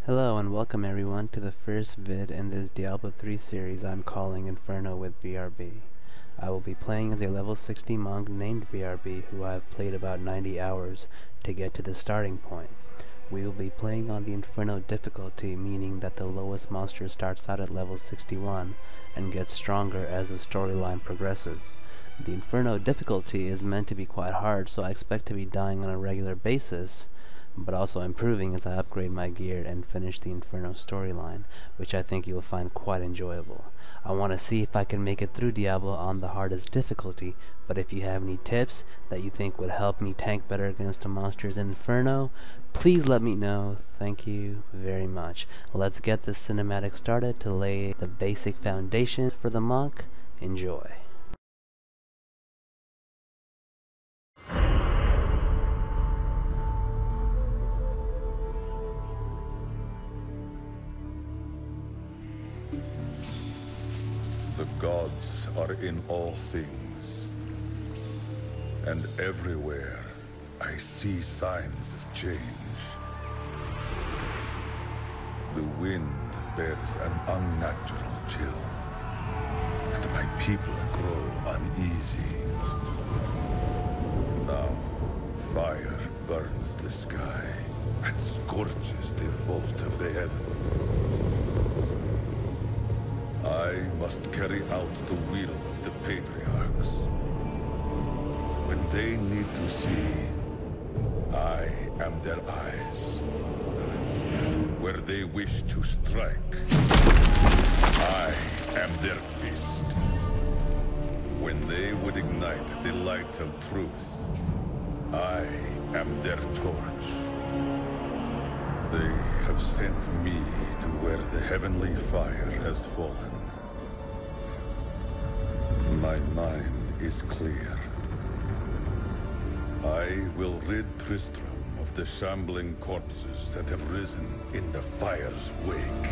Hello and welcome everyone to the first vid in this Diablo 3 series I'm calling Inferno with BRB. I will be playing as a level 60 monk named BRB who I have played about 90 hours to get to the starting point. We will be playing on the Inferno difficulty, meaning that the lowest monster starts out at level 61 and gets stronger as the storyline progresses. The Inferno difficulty is meant to be quite hard, so I expect to be dying on a regular basis, but also improving as I upgrade my gear and finish the Inferno storyline, which I think you will find quite enjoyable. I want to see if I can make it through Diablo on the hardest difficulty, but if you have any tips that you think would help me tank better against the monsters in Inferno, please let me know. Thank you very much. Let's get this cinematic started to lay the basic foundation for the monk. Enjoy. The gods are in all things, and everywhere I see signs of change. The wind bears an unnatural chill, and my people grow uneasy. Now, fire burns the sky and scorches the vault of the heavens. I must carry out the will of the patriarchs. When they need to see, I am their eyes. Where they wish to strike, I am their fist. When they would ignite the light of truth, I am their torch. They have sent me to where the heavenly fire has fallen. My mind is clear. I will rid Tristram of the shambling corpses that have risen in the fire's wake.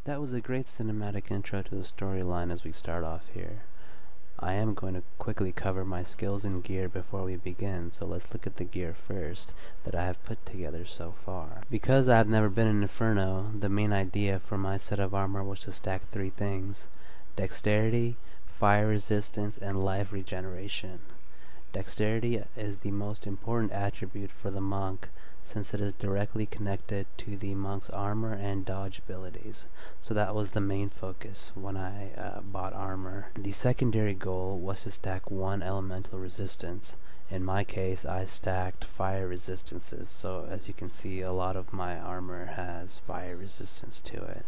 That was a great cinematic intro to the storyline as we start off here. I am going to quickly cover my skills and gear before we begin, so let's look at the gear first that I have put together so far. Because I have never been in Inferno, the main idea for my set of armor was to stack three things: dexterity, fire resistance, and life regeneration. Dexterity is the most important attribute for the monk, since it is directly connected to the monk's armor and dodge abilities. So that was the main focus when I bought armor. The secondary goal was to stack one elemental resistance. In my case, I stacked fire resistances, so as you can see, a lot of my armor has fire resistance to it.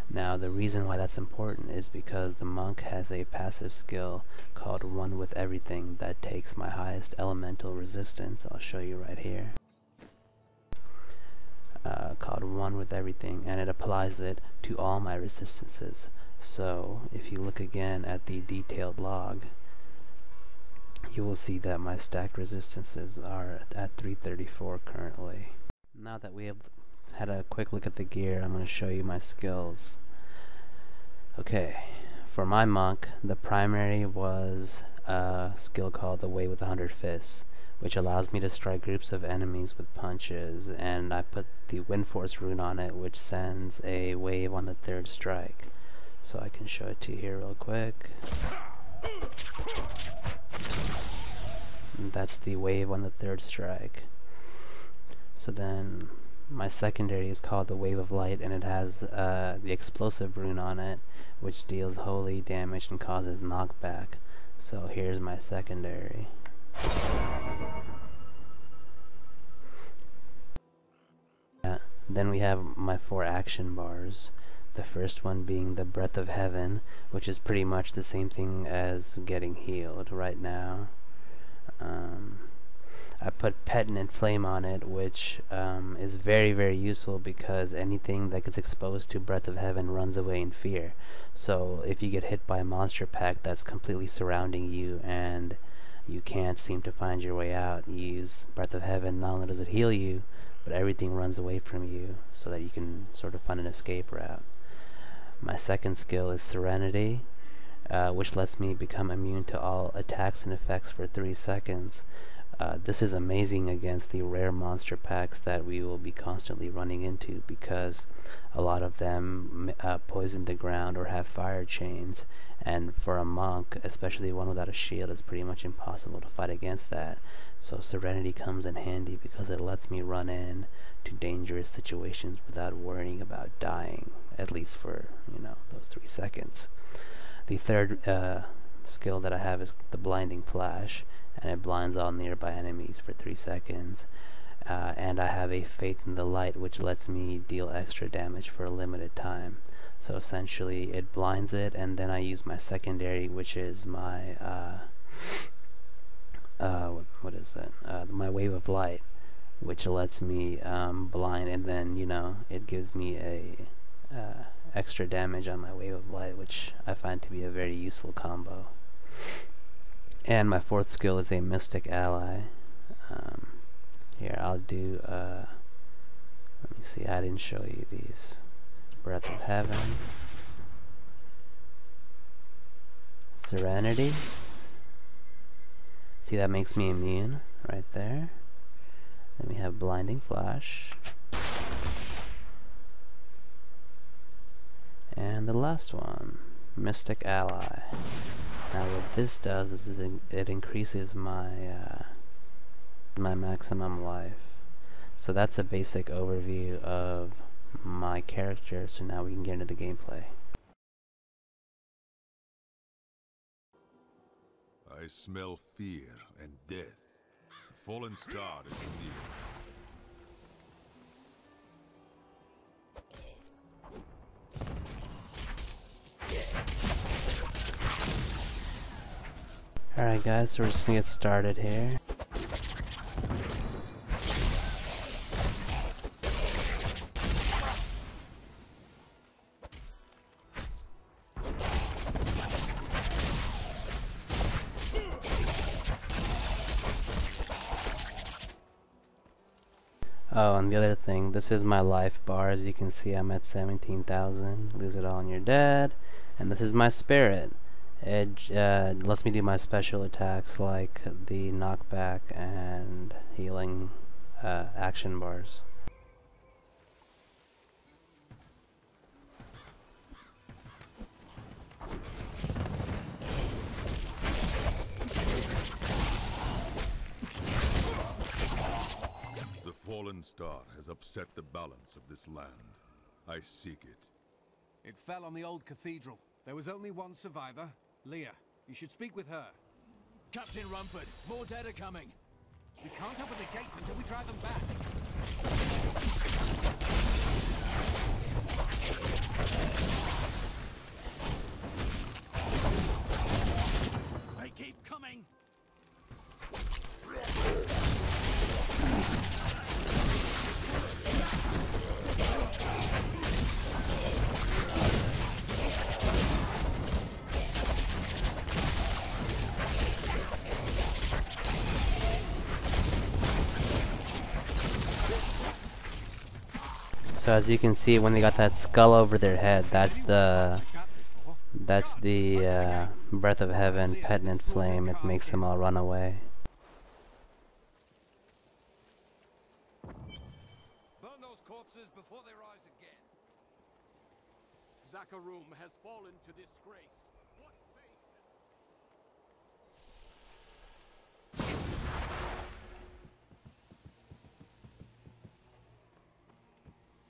Now, the reason why that's important is because the monk has a passive skill called One with Everything that takes my highest elemental resistance. I'll show you right here. Called One with Everything, and it applies it to all my resistances. So if you look again at the detailed log, you will see that my stacked resistances are at 334 currently. Now that we have had a quick look at the gear, I'm going to show you my skills. Okay, for my monk, the primary was a skill called the Way with 100 Fists, which allows me to strike groups of enemies with punches, and I put the Windforce Rune on it, which sends a wave on the third strike. So I can show it to you here real quick. And that's the wave on the third strike. So then my secondary is called the Wave of Light, and it has the Explosive Rune on it, which deals holy damage and causes knockback. So here's my secondary. Then we have my 4 action bars. The first one being the Breath of Heaven, which is pretty much the same thing as getting healed right now. I put Penitent Flame on it, which is very, very useful because anything that gets exposed to Breath of Heaven runs away in fear. So if you get hit by a monster pack that's completely surrounding you and you can't seem to find your way out, you use Breath of Heaven. Not only does it heal you, but everything runs away from you so that you can sort of find an escape route. My second skill is Serenity, which lets me become immune to all attacks and effects for 3 seconds. This is amazing against the rare monster packs that we will be constantly running into, because a lot of them poison the ground or have fire chains, and for a monk, especially one without a shield, it's pretty much impossible to fight against that. So Serenity comes in handy because it lets me run in to dangerous situations without worrying about dying, at least for, you know, those 3 seconds. The third skill that I have is the Blinding Flash, and it blinds all nearby enemies for 3 seconds. And I have a Faith in the Light, which lets me deal extra damage for a limited time. So essentially it blinds it, and then I use my secondary, which is my what is it? My Wave of Light, which lets me blind, and then, you know, it gives me a extra damage on my Wave of Light, which I find to be a very useful combo. And my fourth skill is a Mystic Ally. Here, I'll do, let me see, I didn't show you these. Breath of Heaven, Serenity. See, that makes me immune right there. Then we have Blinding Flash. And the last one, Mystic Ally. Now what this does is it increases my my maximum life. So that's a basic overview of my character, so now we can get into the gameplay. I smell fear and death. The fallen star is near. Alright guys, so we're just gonna get started here. Oh, and the other thing, this is my life bar. As you can see, I'm at 17,000. Lose it all and you're dead. And this is my spirit. It lets me do my special attacks like the knockback and healing action bars. The fallen star has upset the balance of this land. I seek it. It fell on the old cathedral. There was only one survivor, Leah. You should speak with her. Captain Rumford, more dead are coming. We can't open the gates until we drive them back. They keep coming. So as you can see, when they got that skull over their head, that's the Breath of Heaven Penitent flame. It makes them all run away. Burn those corpses before they rise again. Zakharum has fallen to disgrace. What fate?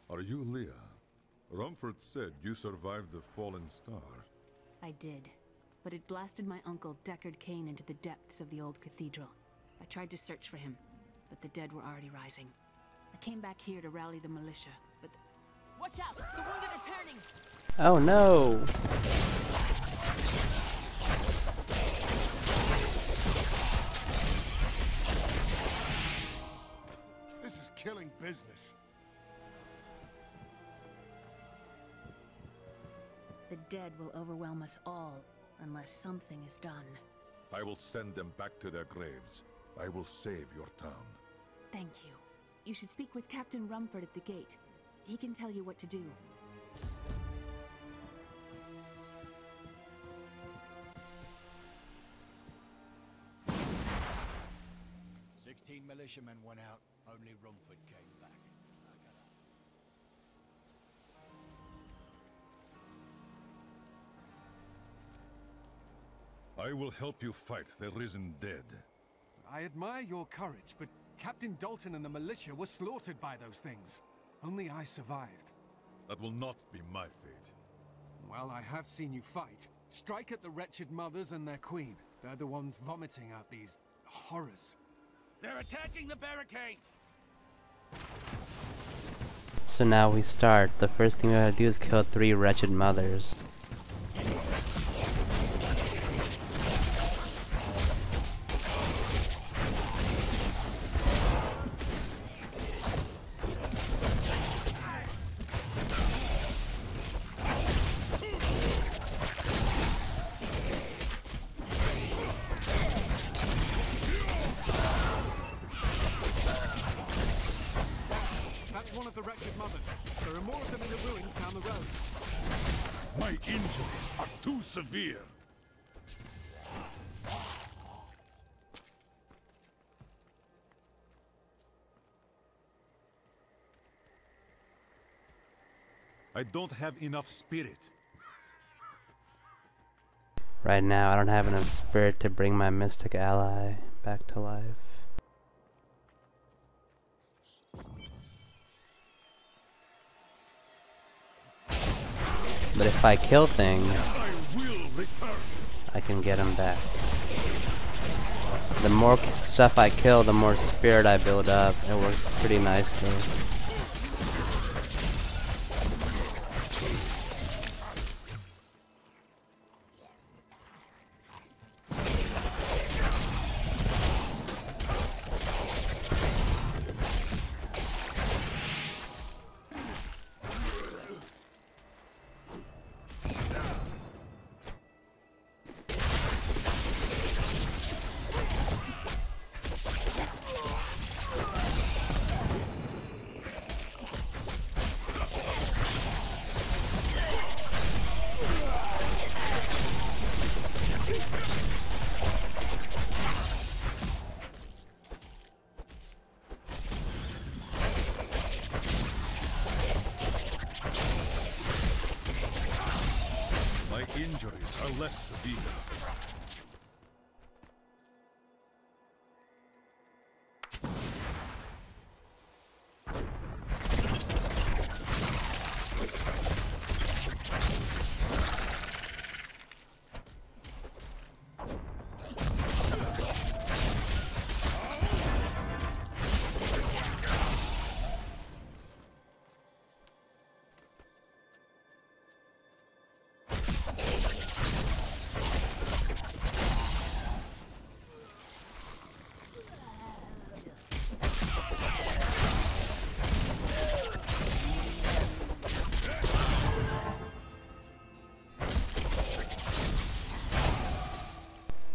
Are you Leah? Rumford said you survived the fallen star. I did, but it blasted my uncle Deckard Cain into the depths of the old cathedral. I tried to search for him, but the dead were already rising. I came back here to rally the militia, but watch out! The wounded are turning! Oh no! This is killing business. The dead will overwhelm us all, unless something is done. I will send them back to their graves. I will save your town. Thank you. You should speak with Captain Rumford at the gate. He can tell you what to do. militiamen went out, only Rumford came back. I will help you fight the risen dead. I admire your courage, but Captain Dalton and the militia were slaughtered by those things. Only I survived. That will not be my fate. Well, I have seen you fight. Strike at the wretched mothers and their queen. They're the ones vomiting out these horrors. They're attacking the barricades! So now we start. The first thing we gotta do is kill 3 wretched mothers. One of the wretched mothers. There are more of them in the ruins down the road. My injuries are too severe. I don't have enough spirit. Right now, I don't have enough spirit to bring my mystic ally back to life. But if I kill things, I can get them back. The more stuff I kill, the more spirit I build up. It works pretty nicely. Injuries are less severe.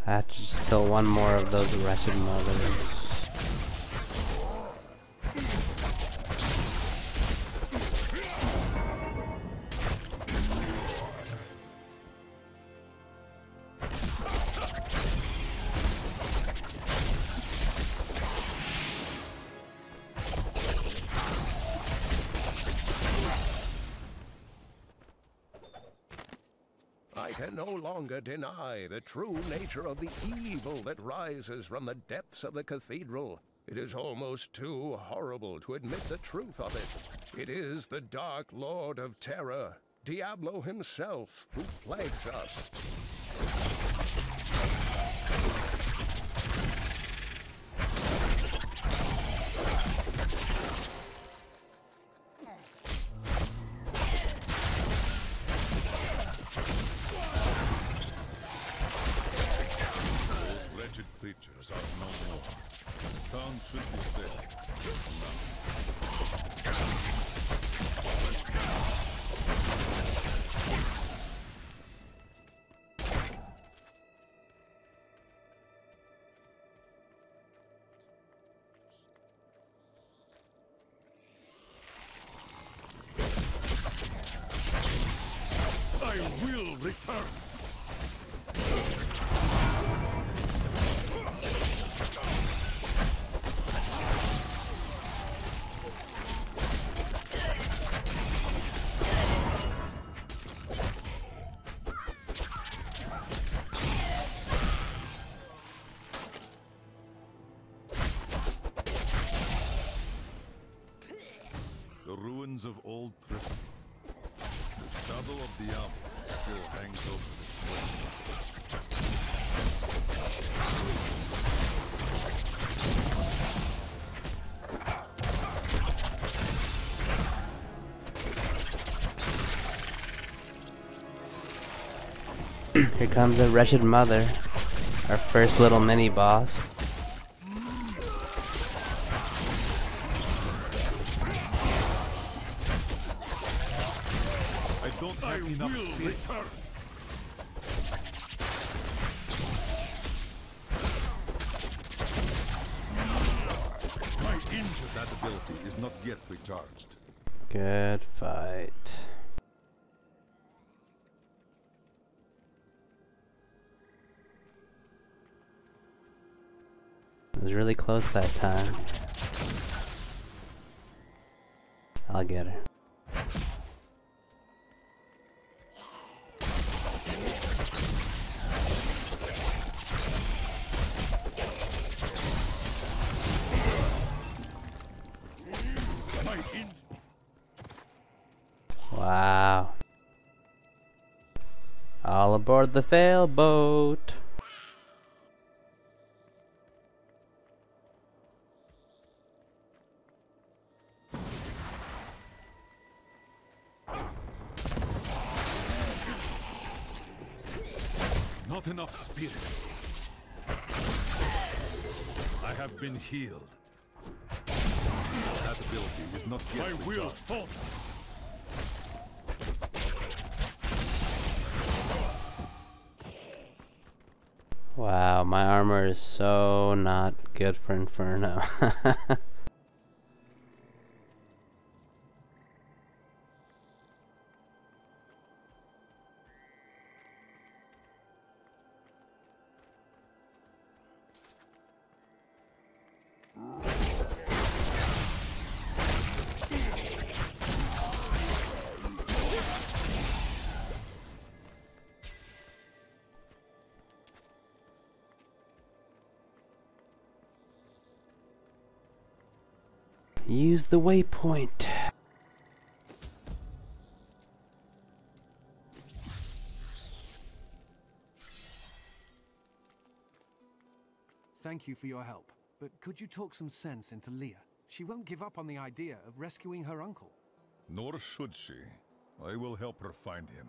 I have to just kill one more of those wretched mothers. I can no longer deny the true nature of the evil that rises from the depths of the cathedral. It is almost too horrible to admit the truth of it. It is the Dark Lord of Terror, Diablo himself, who plagues us. Creatures are no more. The town should be safe. I will return. ruins of old prison. The shadow of Diablo still hangs over this place. Here comes the Wretched Mother, our first little mini-boss. I don't have enough spirit. My injured. That ability is not yet recharged. Good fight. It was really close that time. I'll get her. Wow. All aboard the failboat. Not enough spirit. I have been healed. That ability is not yet recharged. My will falters. Wow, my armor is so not good for Inferno. Use the waypoint. Thank you for your help. But could you talk some sense into Leah? She won't give up on the idea of rescuing her uncle. Nor should she. I will help her find him.